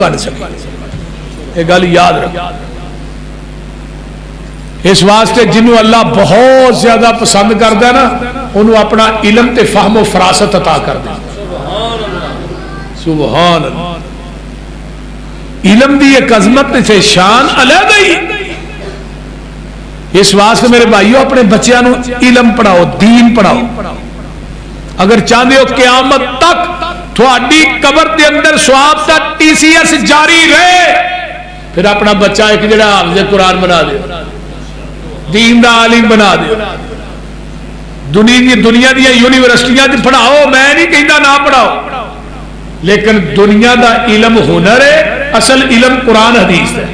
بن سکے. یہ گل یاد رکھ. اس واسطے جنہوں اللہ بہت زیادہ پسند کرتا ہے نا انہوں اپنا علم تے فہم و فراست عطا کر دے. سبحان اللہ. علم دی ایک عظمت سے شان علیحدہ ہی. اس واسطے میرے بھائیو اپنے بچیاں نو علم پڑھاؤ، دین پڑھاؤ. اگر چاہتے ہو قیامت تک تھوڑی قبر دے اندر ثواب دا TCS جاری رہے، پھر اپنا بچہ ایک جڑا حافظ قرآن بنا دے، دین دا عالم بنا دے. دنیا دیا یونیورسٹیاں پڑھاؤ، میں نہیں کہنا نہ پڑھاؤ، لیکن دنیا دا علم ہنر ہے، اصل علم قرآن حدیث ہے.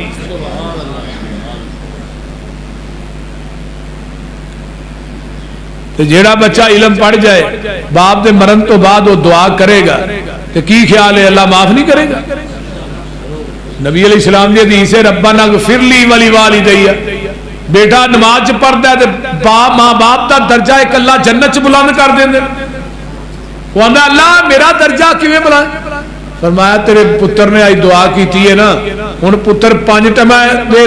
جیڑا بچہ علم پڑھ جائے باپ دے مرن تو بعد وہ دعا کرے گا تو کی خیال ہے اللہ معاف نہیں کرے گا؟ نبی علیہ السلام دی حدیث ہے ربنا اغفر لی ولی والدیہ. بیٹا نماز پڑھتا ہے تو ماں باپ دا درجہ ایک اللہ جنت چ بلند کر دیں. وہ آندا اللہ میرا درجہ کیویں بلند؟ فرمایا تیرے پتر نے آج دعا کی ہے نا، ہن پتر 5 ٹائم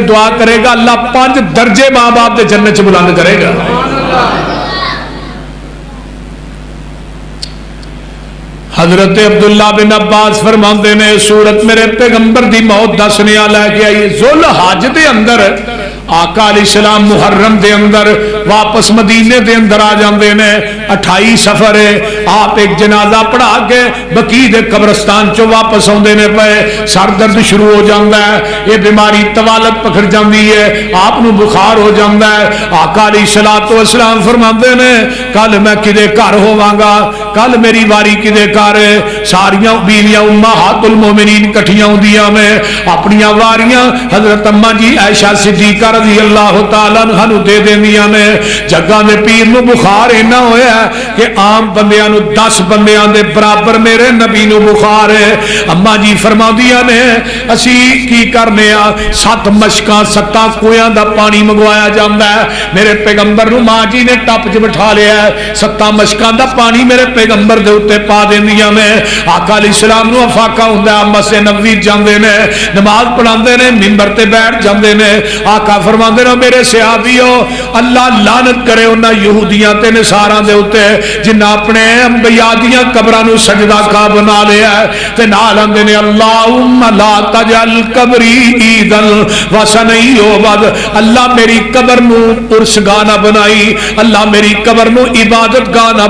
دعا کرے گا اللہ 5 درجے ماں باپ دے جنت چ بلند کرے گا. حضرت عبداللہ بن عباس فرماندے نے سورت میرے پیغمبر دی موت دا سنیا لے کے آئی. ذوال حج دے اندر آقا علیہ السلام محرم دے اندر واپس مدینے دے اندر آ جاندے نے. 28 سفر ہے. آپ ایک جنازہ پڑھا کے بقیع دے قبرستان چو واپس آندے نے پے. سر درد شروع ہو جاندا ہے، یہ بیماری طوالت پکڑ جاندی ہے، آپ نو بخار ہو جاندا ہے. آقا علیہ السلام فرماندے نے کل میں کدے گھر ہوواں گا، کل میری واری کدے گھر. ساریاں بیویاں امہات المومنین کٹھیاں ہوندیاں میں اپنی واریاں حضرت اماں جی عائشہ صدیقہ رضی اللہ تعالیٰ عنہ نو دے دیندیاں نے. جگہ دے پیر نو بخار اینا ہویا ہے کہ عام بندیاں نو 10 بندیاں دے برابر میرے نبی نو بخار ہے. اماں جی فرماندیاں نے اسی کی کرنے آ 7 مشکاں 7 کویاں دا پانی منگوایا جاندا ہے. میرے پیغمبر نو ماں جی نے ٹپ چ بٹھا لیا ہے، 7 مشکاں دا پانی میرے پیغمبر دے اوتے پا دیندیاں نے. آقا علیہ السلام نو افاقہ ہوندا ہے، مسجد نبوی جاندے نے، نماز پڑھاندے نے، منبر تے بیٹھ جاندے نے. آقا فرماندے نے میرے صحابیو اللہ لعنت کرے انہاں یہودیاں تے نصاراں دے اوتے جنہاں اپنے انبیاء دیاں قبراں نو سجدہ کا بنا لیا ہے تے نال آندے نے اللہم لا تجعل قبری عیدا وثنا یعبد. اللہ میری قبر نو عرس گاہ نہ بنائی، اللہ میری قبر نو عبادت گاہ نہ